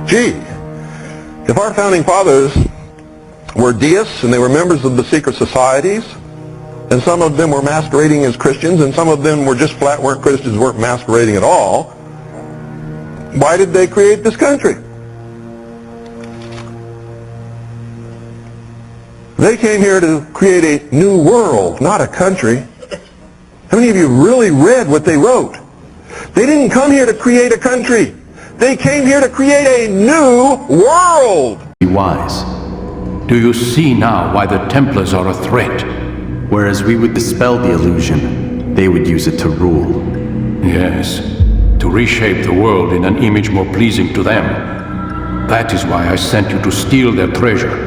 Gee, if our founding fathers were deists and they were members of the secret societies, and some of them were masquerading as Christians, and some of them were just flat weren't Christians, weren't masquerading at all, why did they create this country? They came here to create a new world, not a country. How many of you really read what they wrote? They didn't come here to create a country. They came here to create a new world. Be wise. Do you see now why the Templars are a threat? Whereas we would dispel the illusion, they would use it to rule. Yes, to reshape the world in an image more pleasing to them. That is why I sent you to steal their treasure.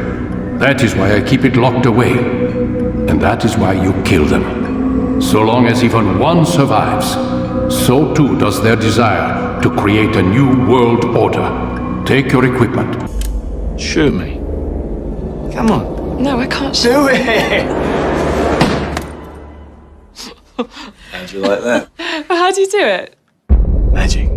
That is why I keep it locked away. And that is why you kill them. So long as even one survives, so too does their desire to create a new world order. Take your equipment. Shoot me. Come on. No, I can't Do it! How'd you like that? How do you do it? Magic.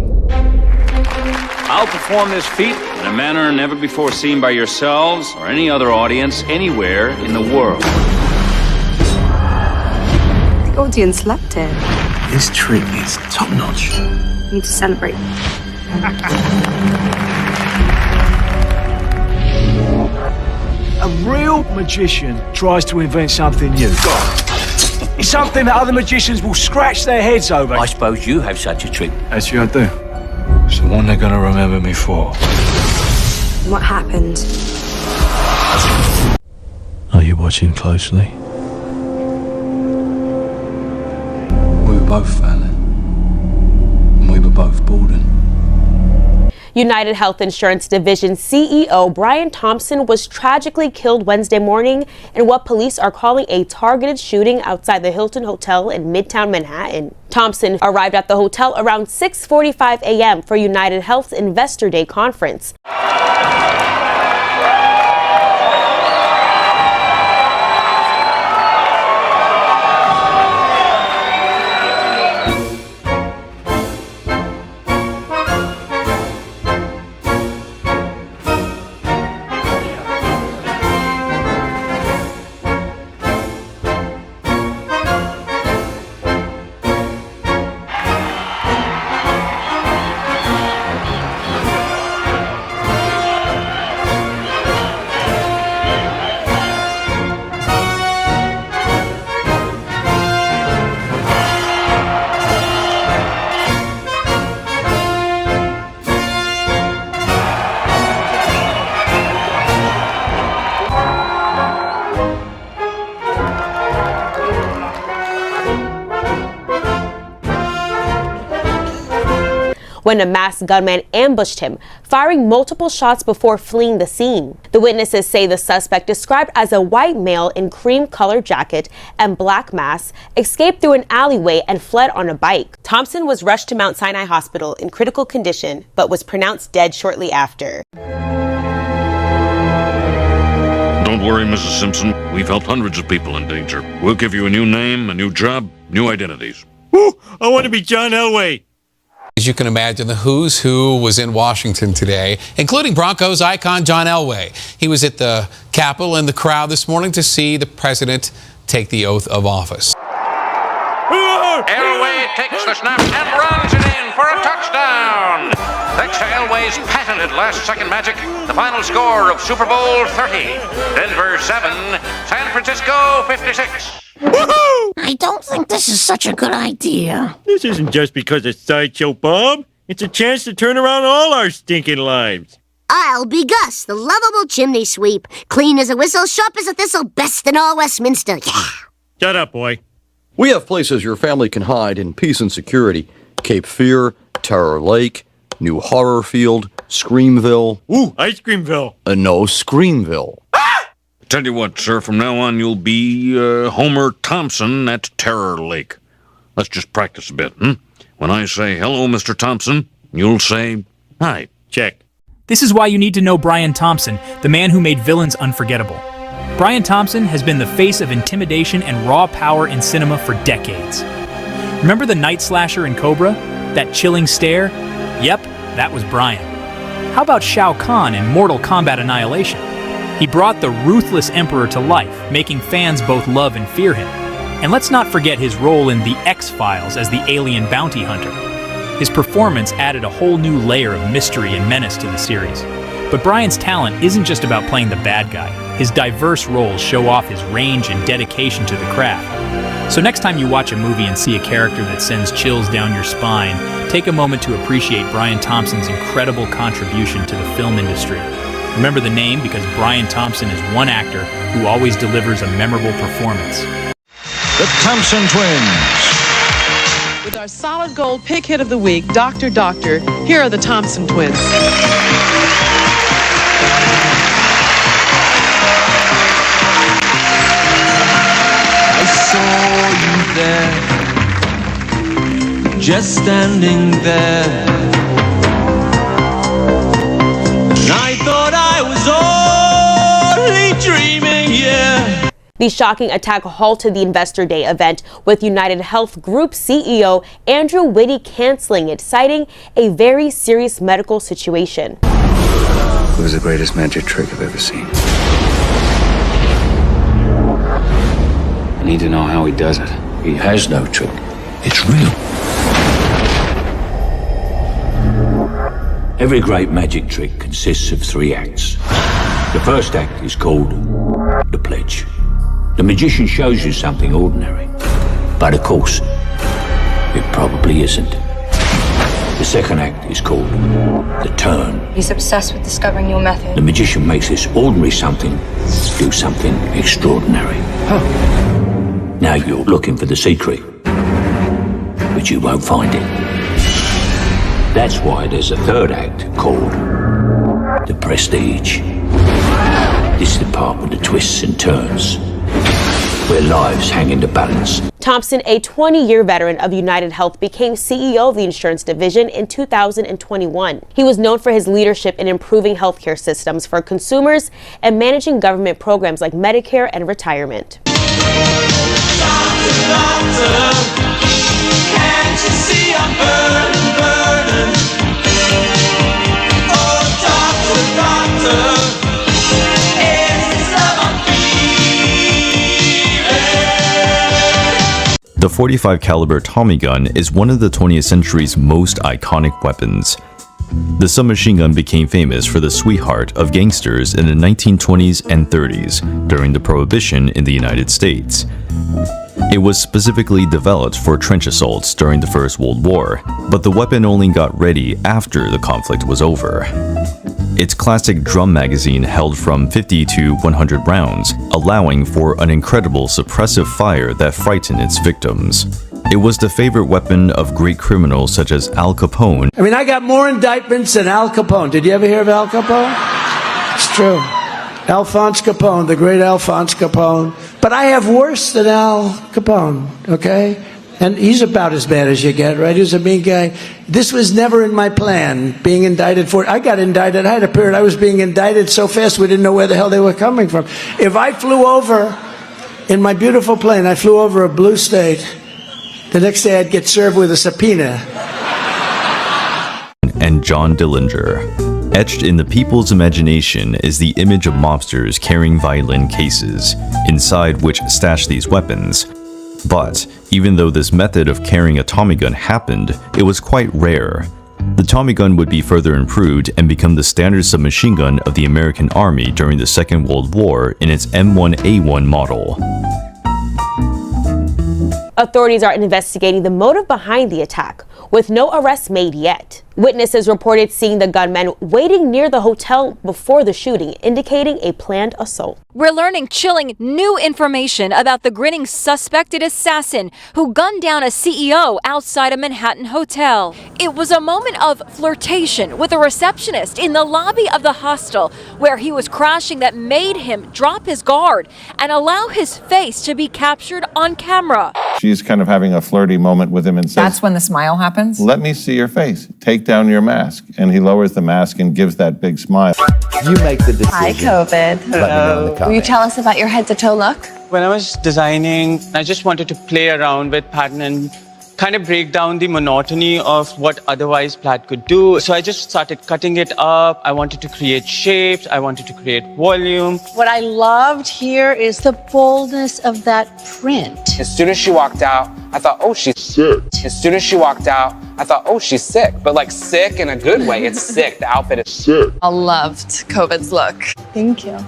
I'll perform this feat in a manner never before seen by yourselves or any other audience anywhere in the world. The audience loved it. This trick is top-notch. You need to celebrate. A real magician tries to invent something new. Something that other magicians will scratch their heads over. I suppose you have such a trick. Actually, I do. It's the one they're gonna remember me for. What happened? Are you watching closely? We were both failing. And we were both boarding. United Health Insurance Division CEO Brian Thompson was tragically killed Wednesday morning in what police are calling a targeted shooting outside the Hilton Hotel in Midtown Manhattan. Thompson arrived at the hotel around 6:45 a.m. for United Health's Investor Day conference. When a masked gunman ambushed him, firing multiple shots before fleeing the scene. The witnesses say the suspect, described as a white male in cream-colored jacket and black mask, escaped through an alleyway and fled on a bike. Thompson was rushed to Mount Sinai Hospital in critical condition, but was pronounced dead shortly after. Don't worry, Mrs. Simpson. We've helped hundreds of people in danger. We'll give you a new name, a new job, new identities. Woo! I want to be John Elway. As you can imagine, the who's who was in Washington today, including Broncos icon John Elway. He was at the Capitol in the crowd this morning to see the president take the oath of office. Elway takes the snap and runs it in for a touchdown. Thanks to Elway's patented last-second magic, the final score of Super Bowl 30. Denver 7, San Francisco 56. Woohoo! I don't think this is such a good idea. This isn't just because it's Sideshow Bob. It's a chance to turn around all our stinking lives. I'll be Gus, the lovable chimney sweep. Clean as a whistle, sharp as a thistle, best in all Westminster. Yeah. Shut up, boy. We have places your family can hide in peace and security. Cape Fear, Terror Lake, New Horror Field, Screamville. Ooh, Ice Creamville. No, Screamville. Tell you what, sir, from now on you'll be Homer Thompson at Terror Lake. Let's just practice a bit, hmm? When I say, hello, Mr. Thompson, you'll say, hi. Check. This is why you need to know Brian Thompson, the man who made villains unforgettable. Brian Thompson has been the face of intimidation and raw power in cinema for decades. Remember the night slasher in Cobra? That chilling stare? Yep, that was Brian. How about Shao Kahn in Mortal Kombat Annihilation? He brought the ruthless Emperor to life, making fans both love and fear him. And let's not forget his role in The X-Files as the alien bounty hunter. His performance added a whole new layer of mystery and menace to the series. But Brian's talent isn't just about playing the bad guy. His diverse roles show off his range and dedication to the craft. So next time you watch a movie and see a character that sends chills down your spine, take a moment to appreciate Brian Thompson's incredible contribution to the film industry. Remember the name because Brian Thompson is one actor who always delivers a memorable performance. The Thompson Twins. With our solid gold pick hit of the week, Dr. Doctor, here are the Thompson Twins. I saw you there, just standing there. And I thought I was only dreaming, yeah. The shocking attack halted the Investor Day event, with United Health Group CEO Andrew Whitty canceling it, citing a very serious medical situation. It was the greatest magic trick I've ever seen. I need to know how he does it. He has no trick. It's real. Every great magic trick consists of 3 acts. The first act is called the pledge. The magician shows you something ordinary, but of course, it probably isn't. The second act is called the turn. He's obsessed with discovering your method. The magician makes this ordinary something do something extraordinary. Now you're looking for the secret, but you won't find it. That's why there's a third act called the prestige. This is the part with the twists and turns, where lives hang in the balance. Thompson, a 20-year veteran of United Health, became CEO of the insurance division in 2021. He was known for his leadership in improving healthcare systems for consumers and managing government programs like Medicare and retirement. The .45 caliber Tommy gun is one of the 20th century's most iconic weapons. The submachine gun became famous for the sweetheart of gangsters in the 1920s and 30s during the Prohibition in the United States. It was specifically developed for trench assaults during the First World War, but the weapon only got ready after the conflict was over. Its classic drum magazine held from 50 to 100 rounds, allowing for an incredible suppressive fire that frightened its victims. It was the favorite weapon of great criminals such as Al Capone. I mean, I got more indictments than Al Capone. Did you ever hear of Al Capone? It's true. Alphonse Capone, the great Alphonse Capone. But I have worse than Al Capone, okay? And he's about as bad as you get, right? He was a mean guy. This was never in my plan, being indicted for it. I got indicted. I had a period I was being indicted so fast we didn't know where the hell they were coming from. If I flew over, in my beautiful plane, I flew over a blue state, the next day I'd get served with a subpoena. And John Dillinger. Etched in the people's imagination is the image of mobsters carrying violin cases, inside which stash these weapons. But even though this method of carrying a Tommy gun happened, it was quite rare. The Tommy gun would be further improved and become the standard submachine gun of the American Army during the Second World War in its M1A1 model. Authorities are investigating the motive behind the attack, with no arrests made yet. Witnesses reported seeing the gunman waiting near the hotel before the shooting, indicating a planned assault. We're learning chilling new information about the grinning suspected assassin who gunned down a CEO outside a Manhattan hotel. It was a moment of flirtation with a receptionist in the lobby of the hostel where he was crashing that made him drop his guard and allow his face to be captured on camera. She's kind of having a flirty moment with him and says, "That's when the smile happens? Let me see your face. Take down your mask." And he lowers the mask and gives that big smile. You make the decision. Hi, COVID. Hello. Will you tell us about your head-to-toe look? When I was designing, I just wanted to play around with pattern and kind of break down the monotony of what otherwise plaid could do. So I just started cutting it up. I wanted to create shapes. I wanted to create volume. What I loved here is the boldness of that print. As soon as she walked out, I thought, oh, she's sick. As soon as she walked out, I thought, oh, she's sick. But like sick in a good way. It's sick. The outfit is sick. I loved COVID's look. Thank you.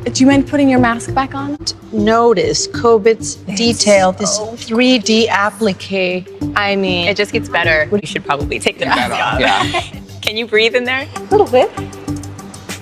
Do you mind putting your mask back on? Notice COVID's detail, this 3D applique. I mean, it just gets better. You should probably take the mask off. Yeah. Can you breathe in there? A little bit. A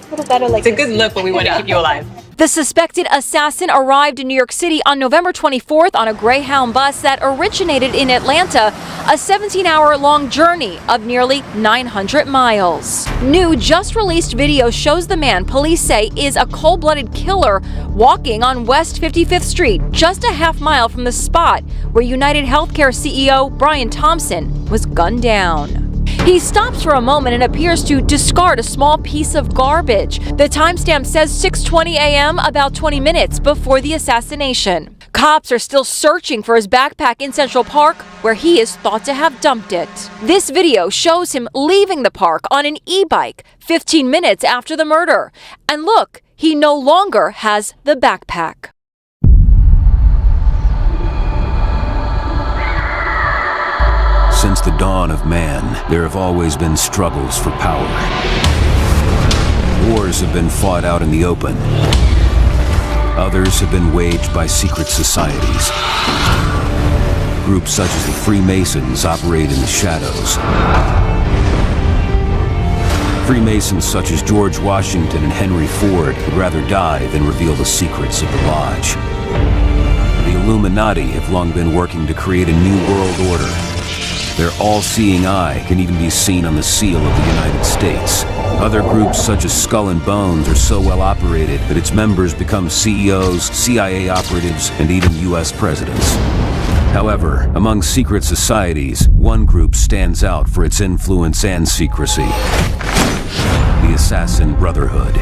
little better like It's a good look, but we want to keep you alive. The suspected assassin arrived in New York City on November 24th on a Greyhound bus that originated in Atlanta, a 17-hour-long journey of nearly 900 miles. New, just-released video shows the man police say is a cold-blooded killer walking on West 55th Street, just a half mile from the spot where United Healthcare CEO Brian Thompson was gunned down. He stops for a moment and appears to discard a small piece of garbage. The timestamp says 6:20 a.m., about 20 minutes before the assassination. Cops are still searching for his backpack in Central Park, where he is thought to have dumped it. This video shows him leaving the park on an e-bike 15 minutes after the murder. And look, he no longer has the backpack. Since the dawn of man, there have always been struggles for power. Wars have been fought out in the open. Others have been waged by secret societies. Groups such as the Freemasons operate in the shadows. Freemasons such as George Washington and Henry Ford would rather die than reveal the secrets of the Lodge. The Illuminati have long been working to create a new world order. Their all-seeing eye can even be seen on the seal of the United States. Other groups such as Skull and Bones are so well operated that its members become CEOs, CIA operatives, and even US presidents. However, among secret societies, one group stands out for its influence and secrecy: the Assassin Brotherhood.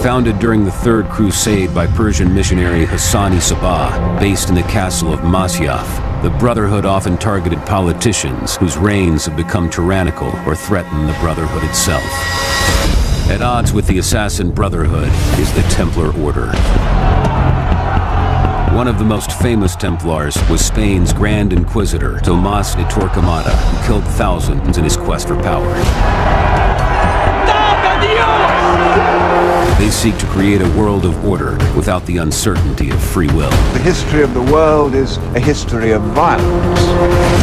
Founded during the Third Crusade by Persian missionary Hassan-i Sabbah, based in the castle of Masyaf, the Brotherhood often targeted politicians whose reigns have become tyrannical or threaten the Brotherhood itself. At odds with the Assassin Brotherhood is the Templar Order. One of the most famous Templars was Spain's Grand Inquisitor, Tomás de Torquemada, who killed thousands in his quest for power. They seek to create a world of order without the uncertainty of free will. The history of the world is a history of violence.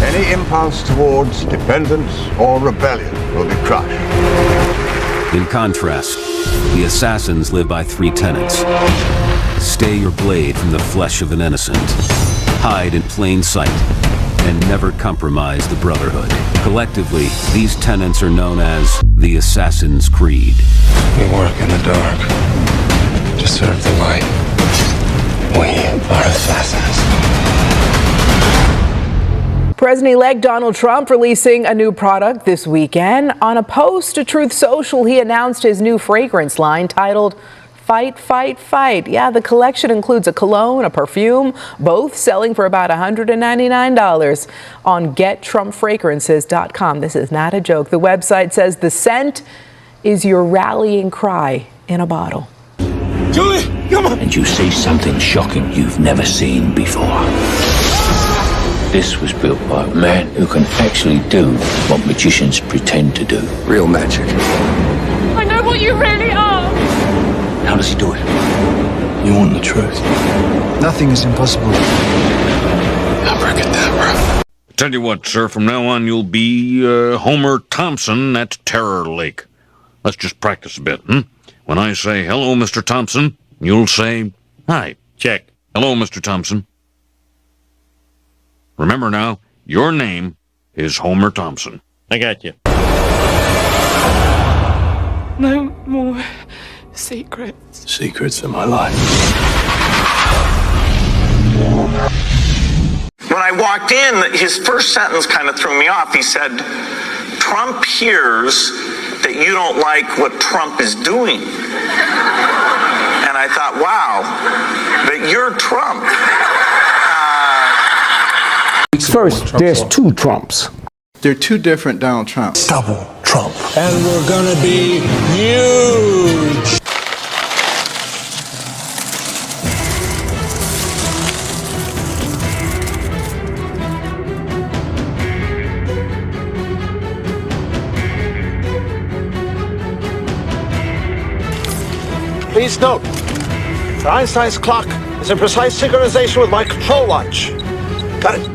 Any impulse towards dependence or rebellion will be crushed. In contrast, the assassins live by three tenets. Stay your blade from the flesh of an innocent. Hide in plain sight. And never compromise the Brotherhood. Collectively, these tenets are known as the Assassin's Creed. We work in the dark to serve the light. We are assassins. President-elect Donald Trump releasing a new product this weekend. On a post to Truth Social, he announced his new fragrance line titled Fight, Fight, Fight. Yeah, the collection includes a cologne, a perfume, both selling for about $199 on GetTrumpFragrances.com. This is not a joke. The website says the scent is your rallying cry in a bottle. Julie, come on! And you see something shocking you've never seen before. This was built by a man who can actually do what magicians pretend to do. Real magic. I know what you really are. How does he do it? You want the truth? Nothing is impossible. Abracadabra. Tell you what, sir, from now on you'll be Homer Thompson at Terror Lake. Let's just practice a bit, When I say, hello, Mr. Thompson, you'll say, hi. Check. Hello, Mr. Thompson. Remember now, your name is Homer Thompson. I got you. No more secrets. Secrets in my life. When I walked in, his first sentence kind of threw me off. He said, Trump hears that you don't like what Trump is doing. And I thought, wow, but you're Trump. Weeks First, there's two Trumps. There are two different Donald Trumps. Double Trump. And we're gonna be huge. Please note, Einstein's clock is in precise synchronization with my control watch. Got it.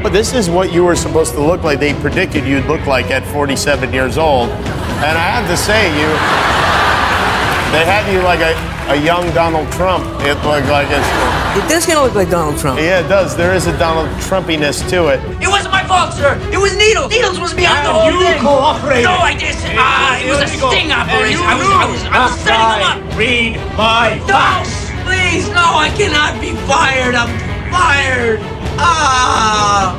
But this is what you were supposed to look like. They predicted you'd look like at 47 years old. And I have to say, they had you like a young Donald Trump. It looked like It does kind of look like Donald Trump. Yeah, it does. There is a Donald Trumpiness to it. It wasn't my fault, sir. It was Needles. Needles was behind the whole thing. You cooperated. No, I didn't. It was a sting operation. I was setting them up. Read my facts. No, please, no. I cannot be fired. I'm fired. Ah.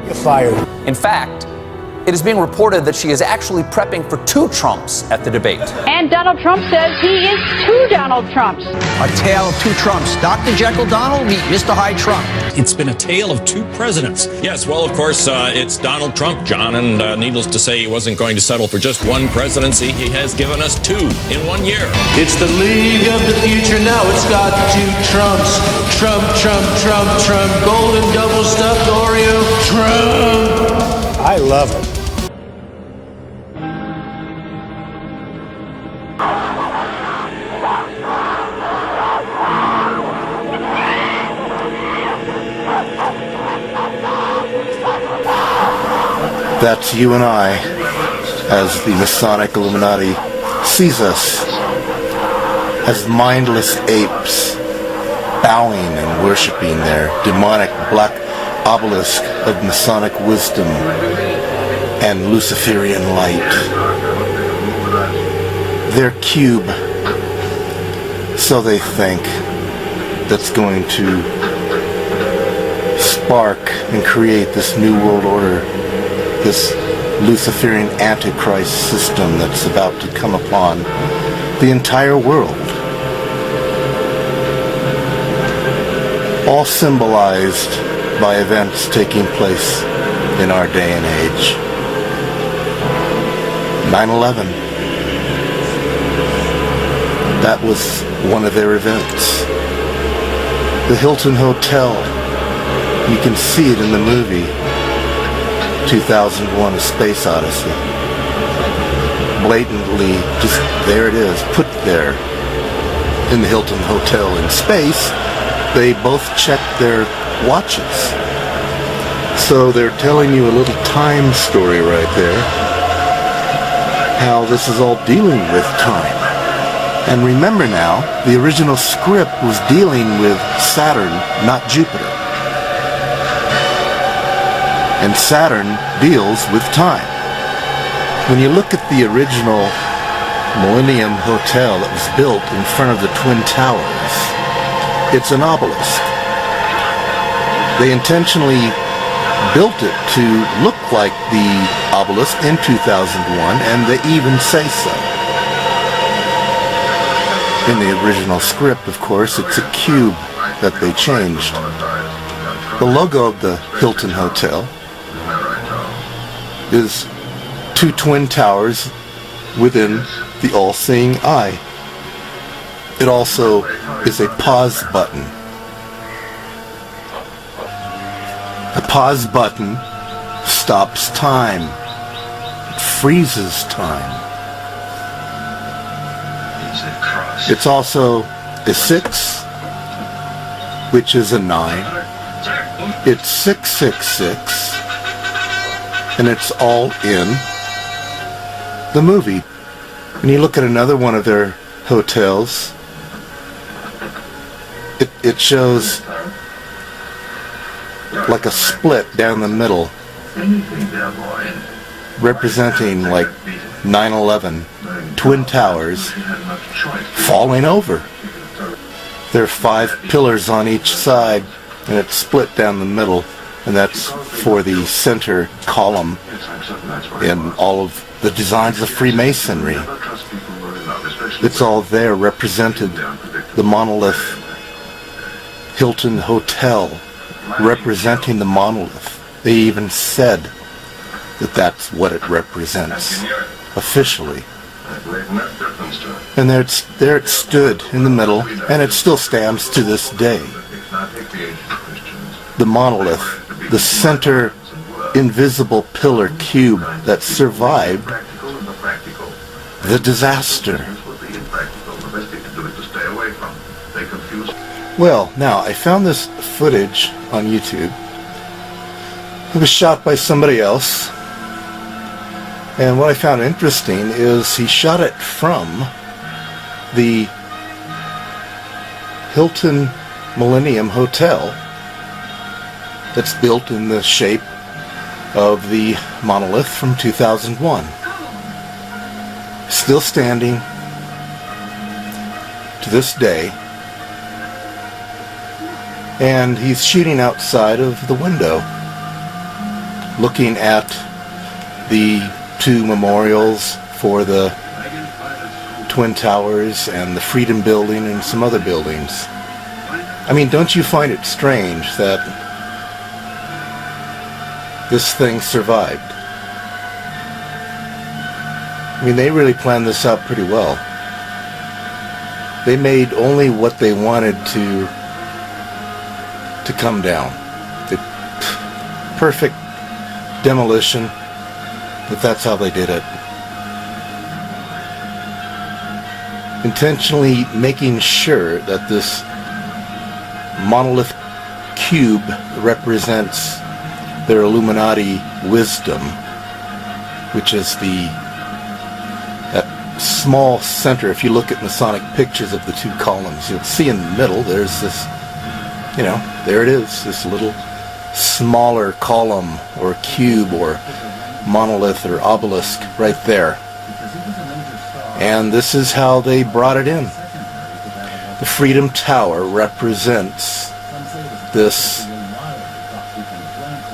You're fired. In fact, it is being reported that she is actually prepping for two Trumps at the debate. And Donald Trump says he is two Donald Trumps. A tale of two Trumps. Dr. Jekyll Donald meet Mr. Hyde Trump. It's been a tale of two presidents. Yes, well, of course, it's Donald Trump, John, and needless to say, he wasn't going to settle for just one presidency. He has given us two in 1 year. It's the league of the future now. It's got two Trumps. Trump, Trump, Trump, Trump. Golden double stuffed Oreo. Trump. I love it. That's you and I, as the Masonic Illuminati sees us, as mindless apes, bowing and worshiping their demonic black obelisk of Masonic wisdom and Luciferian light. Their cube, so they think, that's going to spark and create this new world order, this Luciferian Antichrist system that's about to come upon the entire world. All symbolized by events taking place in our day and age. 9/11. That was one of their events. The Hilton Hotel, you can see it in the movie 2001: A Space Odyssey. Blatantly, just there it is, put there in the Hilton Hotel in space. They both checked their watches. So they're telling you a little time story right there, how this is all dealing with time. And remember now, the original script was dealing with Saturn, not Jupiter. And Saturn deals with time. When you look at the original Millennium Hotel that was built in front of the Twin Towers, it's an obelisk. They intentionally built it to look like the obelisk in 2001, and they even say so. In the original script, of course, it's a cube that they changed. The logo of the Hilton Hotel is two twin towers within the all-seeing eye. It also is a pause button. The pause button stops time. It freezes time. It's also a 6, which is a 9. It's 666. And it's all in the movie. When you look at another one of their hotels, it shows like a split down the middle, representing like 9/11 Twin Towers falling over. There are 5 pillars on each side, and it's split down the middle, and that's for the center column in all of the designs of Freemasonry. It's all there, represented. The monolith, Hilton Hotel, representing the monolith. They even said that that's what it represents, officially. And there it stood in the middle, and it still stands to this day. The monolith, the center invisible pillar cube that survived the disaster. Well, now, I found this footage on YouTube. It was shot by somebody else. And what I found interesting is he shot it from the Hilton Millennium Hotel that's built in the shape of the monolith from 2001. Still standing to this day. And he's shooting outside of the window, looking at the 2 memorials for the Twin Towers and the Freedom Building and some other buildings. I mean, don't you find it strange that this thing survived? I mean, they really planned this out pretty well. They made only what they wanted to come down. The perfect demolition, but that's how they did it. Intentionally making sure that this monolith cube represents their Illuminati wisdom, which is that small center. If you look at Masonic pictures of the 2 columns, you'll see in the middle there's this, there it is, this little smaller column or cube or monolith or obelisk right there. And this is how they brought it in. The Freedom Tower represents this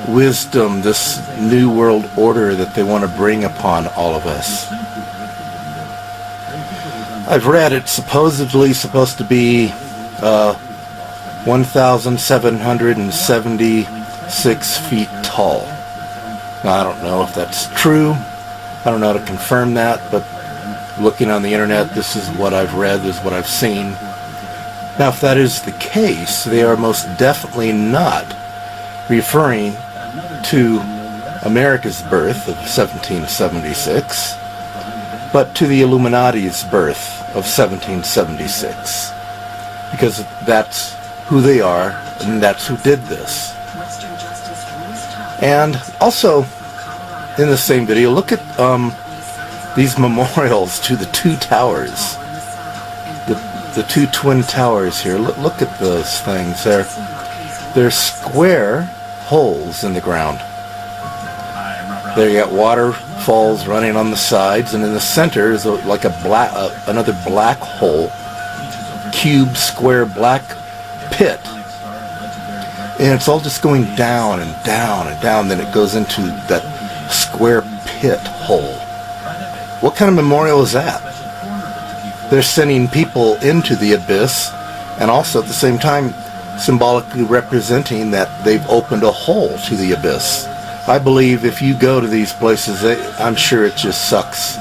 wisdom, this new world order that they want to bring upon all of us. I've read it's supposedly supposed to be 1,776 feet tall. Now, I don't know if that's true. I don't know how to confirm that, but looking on the internet, this is what I've read, this is what I've seen. Now, if that is the case, they are most definitely not referring to America's birth of 1776, but to the Illuminati's birth of 1776, because that's who they are, and that's who did this. And also, in the same video, look at these memorials to the 2 towers, the 2 twin towers here. Look at those things. They're square holes in the ground. There you got waterfalls running on the sides, and in the center is like another black hole, cube, square, black pit. And it's all just going down and down and down, then it goes into that square pit hole. What kind of memorial is that? They're sending people into the abyss, and also at the same time symbolically representing that they've opened a hole to the abyss. I believe if you go to these places, I'm sure it just sucks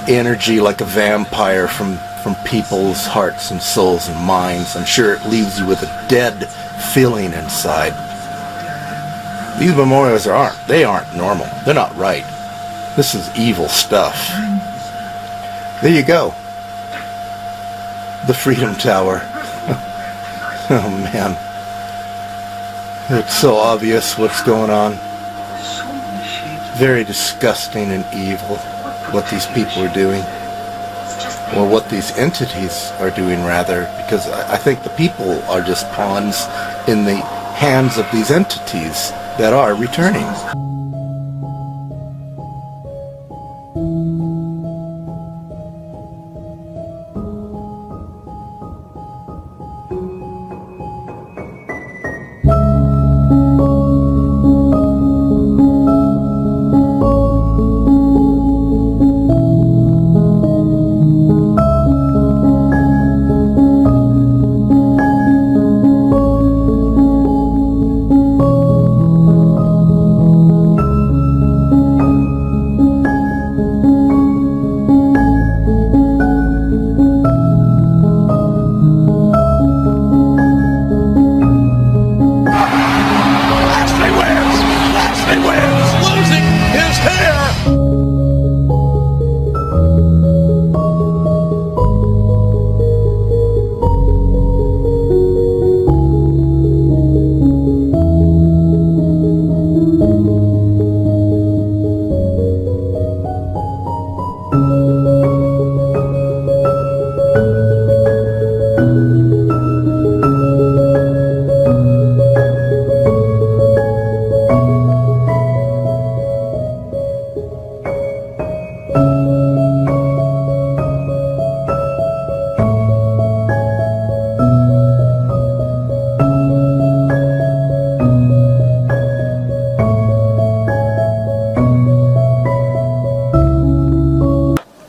energy like a vampire from people's hearts and souls and minds. I'm sure it leaves you with a dead feeling inside. These memorials aren't normal. They're not right. This is evil stuff. There you go. The Freedom Tower. Oh man. It's so obvious what's going on. Very disgusting and evil what these people are doing. Or what these entities are doing, rather, because I think the people are just pawns in the hands of these entities that are returning.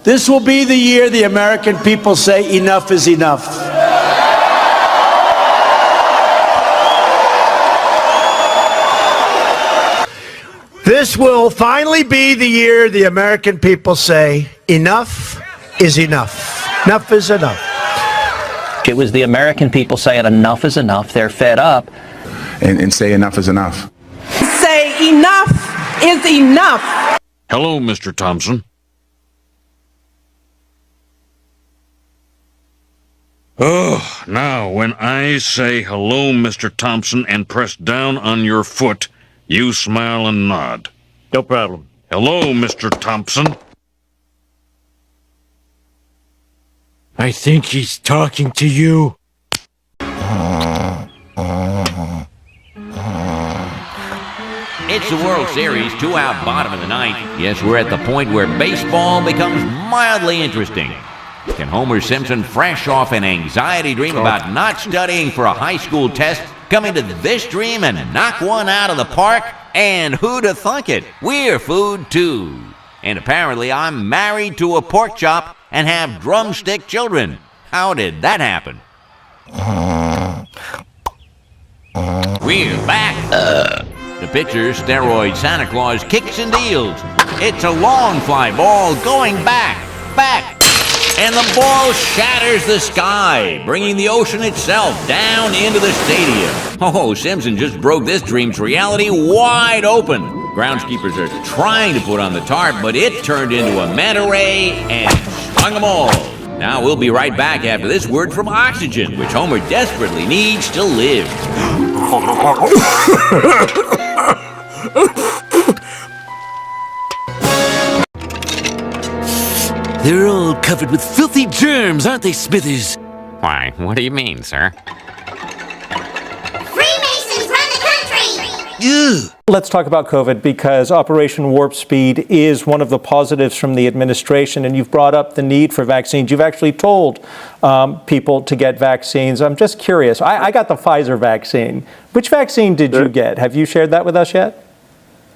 This will be the year the American people say enough is enough. This will finally be the year the American people say enough is enough. Enough is enough. It was the American people saying enough is enough. They're fed up. And say enough is enough. Say enough is enough. Hello, Mr. Thompson. Oh, now when I say hello, Mr. Thompson, and press down on your foot, you smile and nod. No problem. Hello, Mr. Thompson. I think he's talking to you. It's the World Series, 2 out, bottom of the ninth. Yes, we're at the point where baseball becomes mildly interesting. Can Homer Simpson, fresh off an anxiety dream about not studying for a high school test, come into this dream and knock one out of the park? And who'd have thunk it? We're food too. And apparently I'm married to a pork chop and have drumstick children. How did that happen? We're back. The pitcher, steroid Santa Claus, kicks and deals. It's a long fly ball going back. And the ball shatters the sky, bringing the ocean itself down into the stadium. Oh, Simpson just broke this dream's reality wide open. Groundskeepers are trying to put on the tarp, but it turned into a manta ray and stung them all. Now we'll be right back after this word from oxygen, which Homer desperately needs to live. They're all covered with filthy germs, aren't they, Smithers? Why, what do you mean, sir? Freemasons run the country! Ew. Let's talk about COVID, because Operation Warp Speed is one of the positives from the administration, and you've brought up the need for vaccines. You've actually told people to get vaccines. I'm just curious. I got the Pfizer vaccine. Which vaccine did you get? Have you shared that with us yet?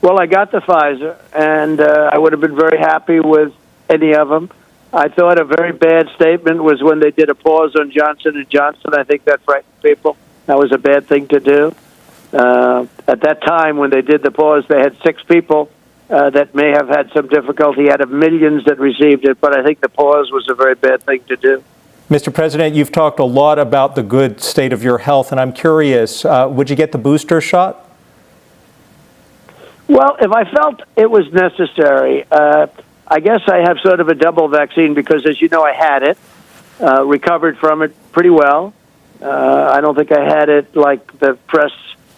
Well, I got the Pfizer, and I would have been very happy with any of them. I thought a very bad statement was when they did a pause on Johnson & Johnson. I think that frightened people. That was a bad thing to do. At that time, when they did the pause, they had 6 people that may have had some difficulty out of millions that received it, but I think the pause was a very bad thing to do. Mr. President, you've talked a lot about the good state of your health, and I'm curious, would you get the booster shot? Well, if I felt it was necessary, I guess I have sort of a double vaccine because, as you know, I had it, recovered from it pretty well. I don't think I had it like the press,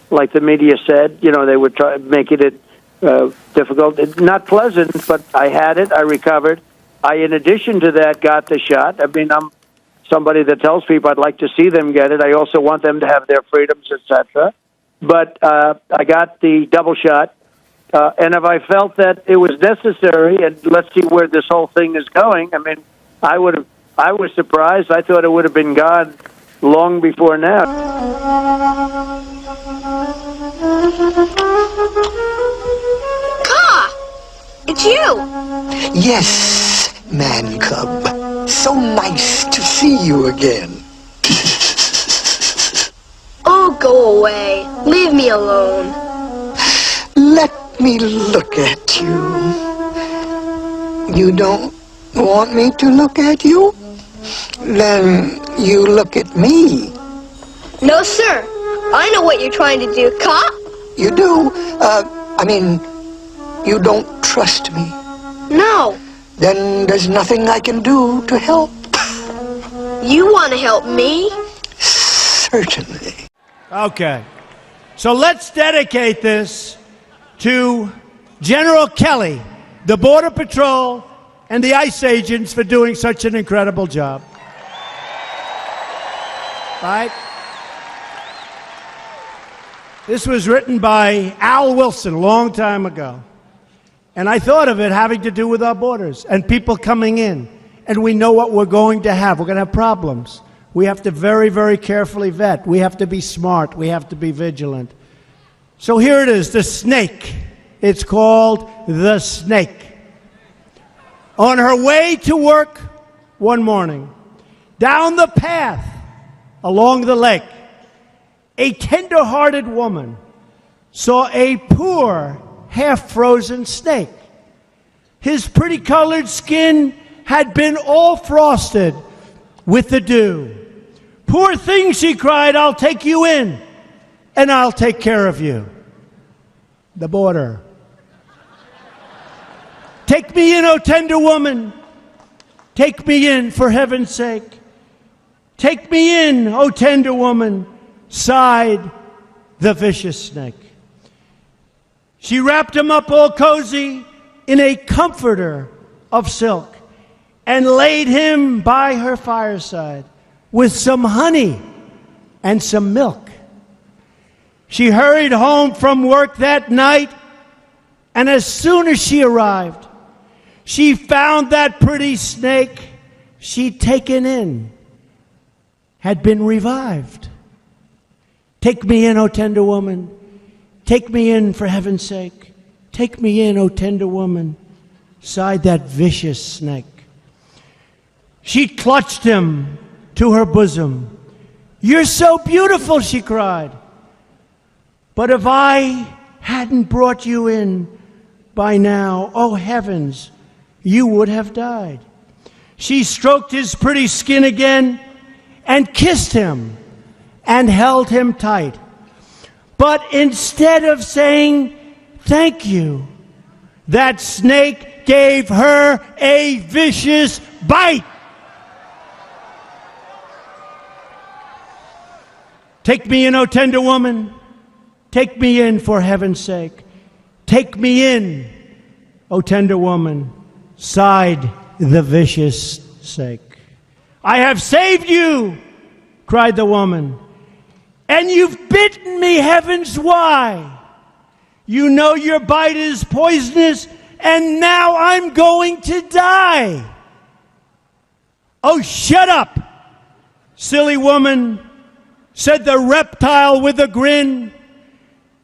like the media said. You know, they would try making it difficult. It's not pleasant, but I had it. I recovered. I, in addition to that, got the shot. I mean, I'm somebody that tells people I'd like to see them get it. I also want them to have their freedoms, etc. But I got the double shot. And if I felt that it was necessary, and let's see where this whole thing is going, I mean, I was surprised. I thought it would have been gone long before now. It's you! Yes, man cub. So nice to see you again. Oh, go away. Leave me alone. Let me look at you. You don't want me to look at you? Then you look at me. No, sir. I know what you're trying to do, cop. You do? I mean, you don't trust me. No. Then there's nothing I can do to help. You want to help me? Certainly. Okay. So let's dedicate this to General Kelly, the Border Patrol, and the ICE agents for doing such an incredible job. Right? This was written by Al Wilson a long time ago. And I thought of it having to do with our borders and people coming in. And we know what we're going to have. We're going to have problems. We have to very, very carefully vet. We have to be smart. We have to be vigilant. So here it is, the snake. It's called the snake. On her way to work one morning, down the path along the lake, a tender-hearted woman saw a poor, half-frozen snake. His pretty-colored skin had been all frosted with the dew. "Poor thing," she cried, "I'll take you in, and I'll take care of you." The border. "Take me in, O tender woman. Take me in, for heaven's sake. Take me in, O tender woman," sighed the vicious snake. She wrapped him up all cozy in a comforter of silk and laid him by her fireside with some honey and some milk. She hurried home from work that night, and as soon as she arrived, she found that pretty snake she'd taken in had been revived. "Take me in, O tender woman. Take me in, for heaven's sake. Take me in, O tender woman," sighed that vicious snake. She clutched him to her bosom. "You're so beautiful," she cried. "But if I hadn't brought you in by now, oh heavens, you would have died." She stroked his pretty skin again and kissed him and held him tight. But instead of saying thank you, that snake gave her a vicious bite. "Take me in, O tender woman. Take me in, for heaven's sake. Take me in, O tender woman," sighed the vicious snake. "I have saved you," cried the woman, "and you've bitten me, heavens, why? You know your bite is poisonous, and now I'm going to die." "Oh, shut up, silly woman," said the reptile with a grin.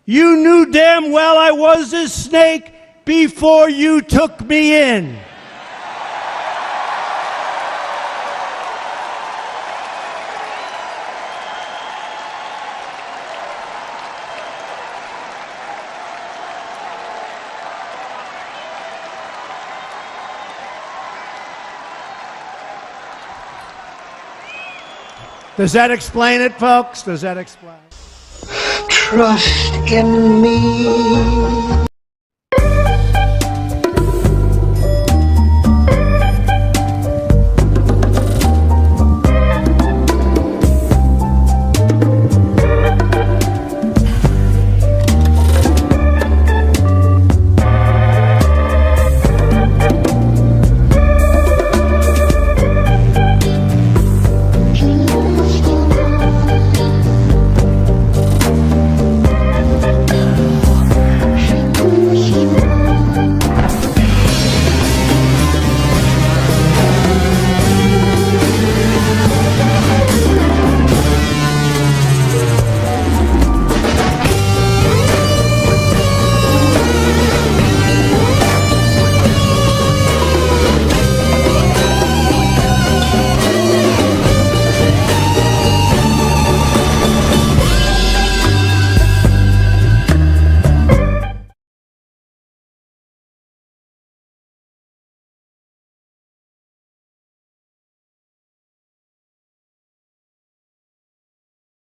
"You knew damn well I was a snake before you took me in." Does that explain it, folks? Does that explain? Trust in me.